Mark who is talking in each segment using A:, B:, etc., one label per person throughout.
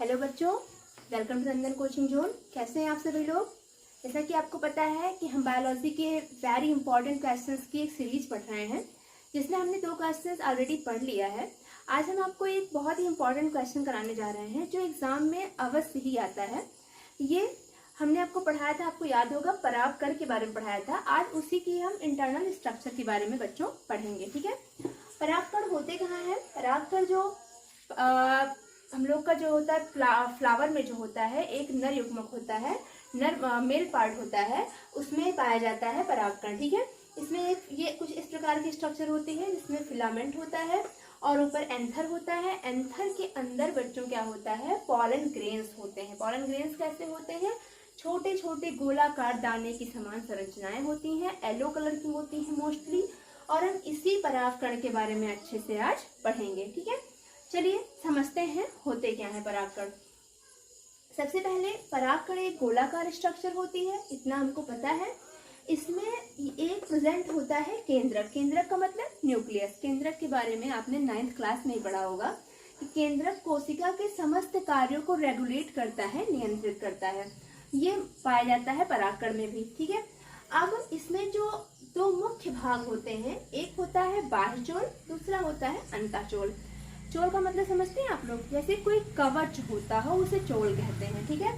A: Hello बच्चों, welcome to Nandan coaching zone. कैसे हैं आप सभी लोग। जैसा कि आपको पता है कि हम बायोलॉजी के वेरी इंपॉर्टेंट क्वेश्चंस की एक सीरीज पढ़ रहे हैं, जिसमें हमने 2 क्वेश्चंस ऑलरेडी पढ़ लिया है। आज हम आपको एक बहुत ही इंपॉर्टेंट क्वेश्चन कराने जा रहे हैं जो एग्जाम में अवश्य ही आता है। ये हमने आपको पढ़ाया था, आपको याद होगा, परागकण के बारे में पढ़ाया था। आज उसी की हम इंटरनल स्ट्रक्चर के बारे में बच्चों पढ़ेंगे। ठीक है, परागकण होते कहाँ हैं। परागकण जो हम लोग का जो होता है फ्लावर में जो होता है, एक नर युग्मक होता है, नर मेल पार्ट होता है, उसमें पाया जाता है परागकण। ठीक है, इसमें ये कुछ इस प्रकार की स्ट्रक्चर होती है जिसमें फिलामेंट होता है और ऊपर एंथर होता है। एंथर के अंदर बच्चों क्या होता है, पॉलन ग्रेन्स होते हैं। पॉलन ग्रेन्स कैसे होते हैं, छोटे छोटे गोलाकार दाने की समान संरचनाएं होती हैं, येलो कलर की होती हैं मोस्टली। और हम इसी परागकण के बारे में अच्छे से आज पढ़ेंगे। ठीक है, चलिए समझते हैं होते क्या है परागकण। सबसे पहले परागकण एक गोलाकार स्ट्रक्चर होती है, इतना हमको पता है। इसमें एक प्रेजेंट होता है केंद्रक। केंद्रक का मतलब न्यूक्लियस। केंद्रक के बारे में आपने 9th क्लास में ही पढ़ा होगा कि केंद्रक कोशिका के समस्त कार्यों को रेगुलेट करता है, नियंत्रित करता है। ये पाया जाता है परागकण में भी। ठीक है, अब इसमें जो 2 मुख्य भाग होते हैं, एक होता है बाह्यचोल, दूसरा होता है अंतःचोल। चोल का मतलब समझते हैं आप लोग, जैसे कोई कवच होता हो उसे चोल कहते हैं। ठीक है,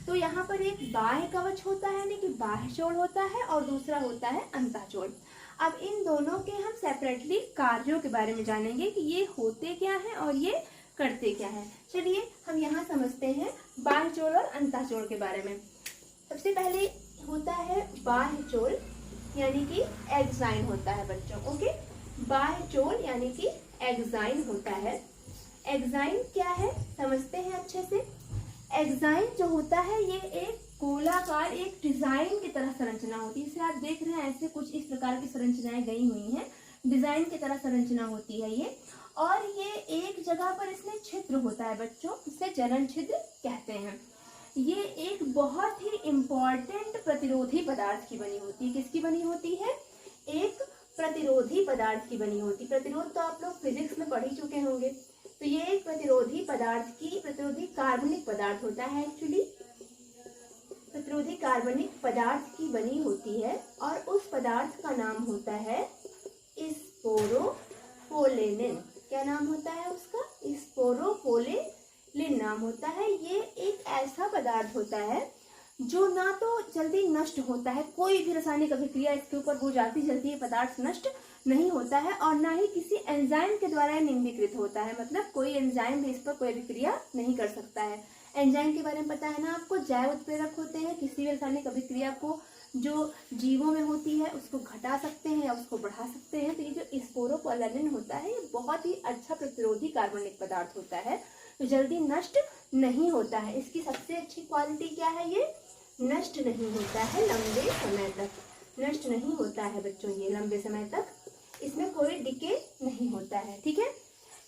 A: तो यहाँ पर एक बाह्य कवच होता है यानी कि बाह्य चोल होता है और दूसरा होता है अंतःचोल। अब इन दोनों के हम सेपरेटली कार्यों के बारे में जानेंगे कि ये होते क्या हैं और ये करते क्या हैं। चलिए हम यहाँ समझते हैं बाह्य चोल और अंतःचोल के बारे में। सबसे पहले होता है बाह्य चोल यानी कि एक्साइन होता है बच्चों। ओके, बाह्य चोल यानी कि एक्साइन होता है। एक्साइन क्या है समझते हैं अच्छे से। एक्साइन जो होता है ये एक गोलाकार, एक डिजाइन की तरह संरचना होती है। इसे आप देख रहे हैं, ऐसे कुछ इस प्रकार की संरचनाएं गई हुई हैं, डिजाइन की तरह संरचना होती है ये। और ये एक जगह पर इसमें छिद्र होता है बच्चों, इसे जनन छिद्र कहते हैं। ये एक बहुत ही इंपॉर्टेंट प्रतिरोधी पदार्थ की बनी होती है। किसकी बनी होती है, एक प्रतिरोधी पदार्थ की बनी होती। प्रतिरोध तो आप लोग फिजिक्स में पढ़ ही चुके होंगे। तो ये एक प्रतिरोधी पदार्थ की, प्रतिरोधी कार्बनिक पदार्थ होता है एक्चुअली, प्रतिरोधी कार्बनिक पदार्थ की बनी होती है। और उस पदार्थ का नाम होता है स्पोरोफोलेनिन। क्या नाम होता है उसका, स्पोरोफोलेनिन नाम होता है। ये एक ऐसा पदार्थ होता है जो ना तो जल्दी नष्ट होता है, कोई भी रासायनिक अभिक्रिया इसके ऊपर हो जाती जल्दी ये पदार्थ नष्ट नहीं होता है, और ना ही किसी एंजाइम के द्वारा निम्नीकृत होता है। मतलब कोई एंजाइम भी इस पर कोई अभिक्रिया नहीं कर सकता है। एंजाइम के बारे में पता है ना आपको, जैव उत्प्रेरक होते हैं, किसी भी रासायनिक अभिक्रिया को जो जीवों में होती है उसको घटा सकते हैं या उसको बढ़ा सकते हैं। तो ये जो स्पोरोफोलेनिन होता है ये बहुत ही अच्छा प्रतिरोधी कार्बनिक पदार्थ होता है, तो जल्दी नष्ट नहीं होता है। इसकी सबसे अच्छी क्वालिटी क्या है, ये नष्ट नहीं होता है लंबे समय तक, नष्ट नहीं होता है बच्चों ये लंबे समय तक, इसमें कोई डिके नहीं होता है। ठीक है,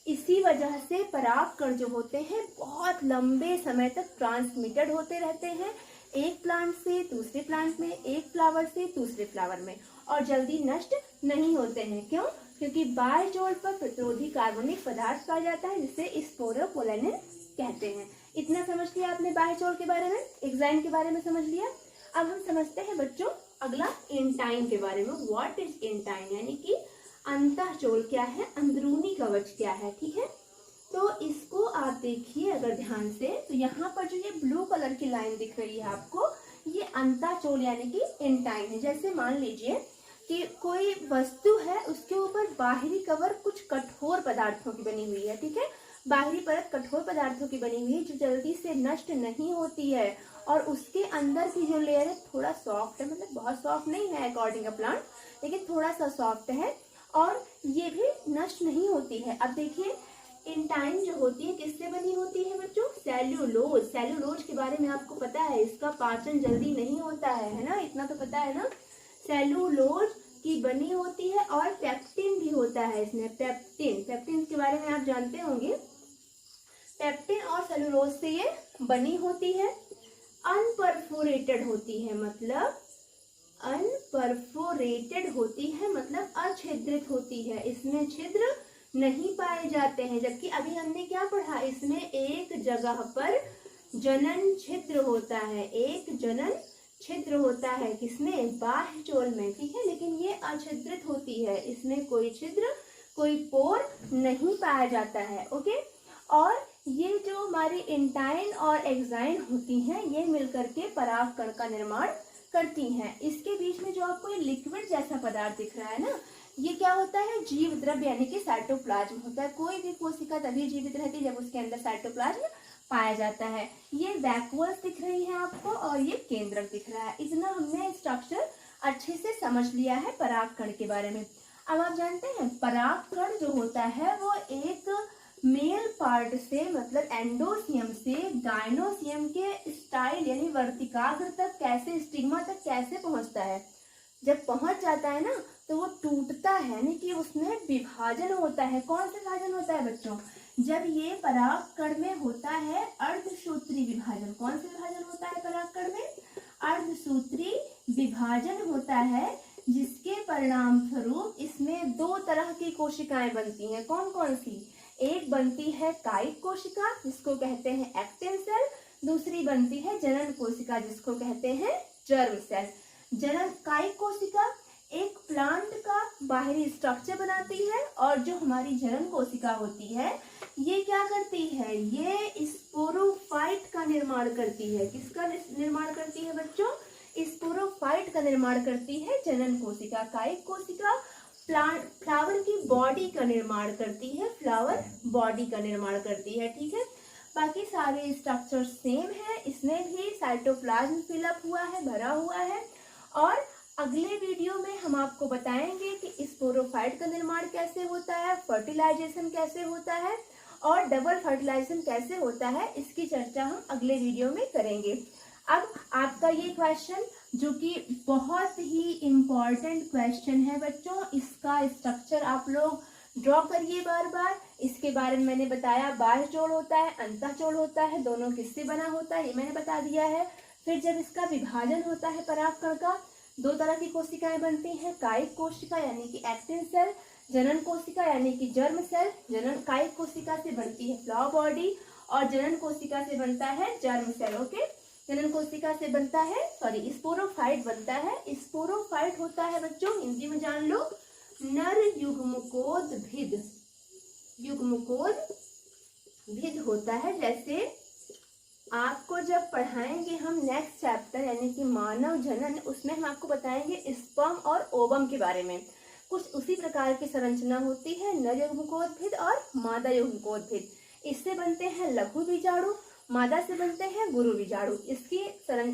A: इसी वजह से परागकण जो होते हैं बहुत लंबे समय तक ट्रांसमिटेड होते रहते हैं, एक प्लांट से दूसरे प्लांट में, एक फ्लावर से दूसरे फ्लावर में, और जल्दी नष्ट नहीं होते हैं। क्यों, क्योंकि बाह्य चोल पर प्रतिरोधी कार्बनिक पदार्थ पाया जाता है जिसे स्पोरोफोलेनिन कहते हैं। इतना समझ लिया आपने बाह्य चोल के बारे में, एक्साइन के बारे में समझ लिया। अब हम समझते हैं बच्चों अगला इंटाइन के बारे में। व्हाट इज इंटाइन यानी कि अंतःचोल क्या है, अंदरूनी कवच क्या है। ठीक है, तो इसको आप देखिए अगर ध्यान से, तो यहाँ पर जो ये ब्लू कलर की लाइन दिख रही है आपको, ये अंतःचोल यानी कि इंटाइन है। जैसे मान लीजिए कि कोई वस्तु है, उसके ऊपर बाहरी कवर कुछ कठोर पदार्थों की बनी हुई है। ठीक है, बाहरी परत कठोर पदार्थों की बनी हुई है जो जल्दी से नष्ट नहीं होती है, और उसके अंदर की जो लेयर है थोड़ा सॉफ्ट है, मतलब बहुत सॉफ्ट नहीं है अकॉर्डिंग अ प्लांट, लेकिन थोड़ा सा सॉफ्ट है, और ये भी नष्ट नहीं होती है। अब देखिए इंटाइन जो होती है किससे बनी होती है बच्चों, सेल्यूलोज। सेल्यूलोज के बारे में आपको पता है, इसका पाचन जल्दी नहीं होता है ना, इतना तो पता है ना। सेल्यूलोज की बनी होती है, और पेप्टिन भी होता है इसमें। पेप्टिन, पेप्टिन के बारे में आप जानते होंगे। पेप्टिन और सेलुलोज से ये बनी होती है। अनपरफोरेटेड होती है, मतलब अनपरफोरेटेड होती है मतलब अछिद्रित होती है, इसमें छिद्र नहीं पाए जाते हैं। जबकि अभी हमने क्या पढ़ा, इसमें एक जगह पर जनन छिद्र होता है, एक जनन छिद्र होता है, किसमें, बाह्य चोल में, ठीक है। लेकिन ये अछिद्रित होती है, इसमें कोई छिद्र, कोई पोर नहीं पाया जाता है, ओके। और ये जो हमारी इंटाइन और एक्साइन होती हैं, ये मिलकर के परागकण का निर्माण करती हैं। इसके बीच में जो आपको ये लिक्विड जैसा पदार्थ दिख रहा है ना, ये क्या होता है, जीव द्रव्य यानी कि साइटोप्लाज्म होता है। कोई भी कोशिका तभी जीवित रहती है जब उसके अंदर साइटोप्लाज्म पाया जाता है। ये वैक्यूल्स दिख रही है आपको और ये केंद्रक दिख रहा है। इतना हमने स्ट्रक्चर अच्छे से समझ लिया है परागकण के बारे में। अब आप जानते हैं परागकण जो होता है वो एक मेल पार्ट से, मतलब एंडोसियम से गाइनोसियम के स्टाइल यानी वर्तिकाग्र तक कैसे, स्टिग्मा तक कैसे पहुंचता है। जब पहुंच जाता है ना तो वो टूटता है, यानी कि उसमें विभाजन होता है। कौन सा विभाजन होता है बच्चों, जब ये परागकण में होता है अर्धसूत्री विभाजन। कौन सा विभाजन होता है परागकण में, अर्धसूत्री विभाजन होता है, जिसके परिणाम स्वरूप इसमें दो तरह की कोशिकाएं बनती हैं। कौन कौन सी, एक बनती है कायिक कोशिका जिसको कहते हैं एक्टिन सेल, दूसरी बनती है जनन कोशिका जिसको कहते हैं जर्म सेल। जनन कायिक कोशिका एक प्लांट का बाहरी स्ट्रक्चर बनाती है और जो हमारी जनन कोशिका होती है ये क्या करती है, ये स्पोरोफाइट का निर्माण करती है। किसका निर्माण करती है बच्चों, स्पोरोफाइट का निर्माण करती है जनन कोशिका। कायिक कोशिका फ्लावर की बॉडी का निर्माण करती है, फ्लावर बॉडी का निर्माण करती है, ठीक है। बाकी सारे स्ट्रक्चर सेम है, इसमें भी साइटोप्लाज्म फिलअप हुआ है, भरा हुआ है। और अगले वीडियो में हम आपको बताएंगे कि स्पोरोफाइट का निर्माण कैसे होता है, फर्टिलाइजेशन कैसे होता है और डबल फर्टिलाइजेशन कैसे होता है, इसकी चर्चा हम अगले वीडियो में करेंगे। अब आपका ये क्वेश्चन जो कि बहुत ही इम्पॉर्टेंट क्वेश्चन है बच्चों, इसका स्ट्रक्चर आप लोग ड्रॉ करिए बार बार। इसके बारे में मैंने बताया, बाह्य चोल होता है, अंतःचोल होता है, दोनों किससे बना होता है ये मैंने बता दिया है। फिर जब इसका विभाजन होता है परागकण का, दो तरह की कोशिकाएं बनती हैं, कायिक कोशिका यानी कि एक्टिन सेल, जनन कोशिका यानी कि जर्म सेल। जनन कायिक कोशिका से बनती है फ्लावर बॉडी और जनन कोशिका से बनता है जर्म सेल, ओके। जनन कोशिका से बनता है, स्पोरोफाइट बनता है। स्पोरोफाइट होता है बच्चों, हिंदी में जान लो, नर युग्मकोद्भिद। युग्मकोद्भिद होता है। जैसे आपको जब पढ़ाएंगे हम नेक्स्ट चैप्टर यानी कि मानव जनन, उसमें हम आपको बताएंगे स्पर्म और ओवम के बारे में। कुछ उसी प्रकार की संरचना होती है, नर युग्मकोद्भिद और मादा युग्मकोद्भिद। इससे बनते हैं लघु बीजाणु, मादा से बनते हैं गुरु बीजाणु।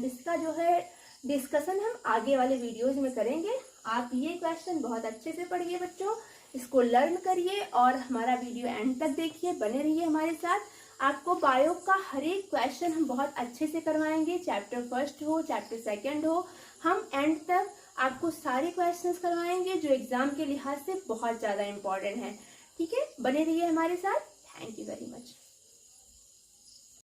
A: इसका जो है डिस्कशन हम आगे वाले वीडियोज में करेंगे। आप ये क्वेश्चन बहुत अच्छे से पढ़िए बच्चों, इसको लर्न करिए और हमारा वीडियो एंड तक देखिए, बने रहिए हमारे साथ। आपको बायो का हर एक क्वेश्चन हम बहुत अच्छे से करवाएंगे, चैप्टर फर्स्ट हो, चैप्टर सेकंड हो, हम एंड तक आपको सारे क्वेश्चंस करवाएंगे जो एग्जाम के लिहाज से बहुत ज़्यादा इम्पोर्टेंट है, ठीक है। बने रहिए हमारे साथ। Thank you very much.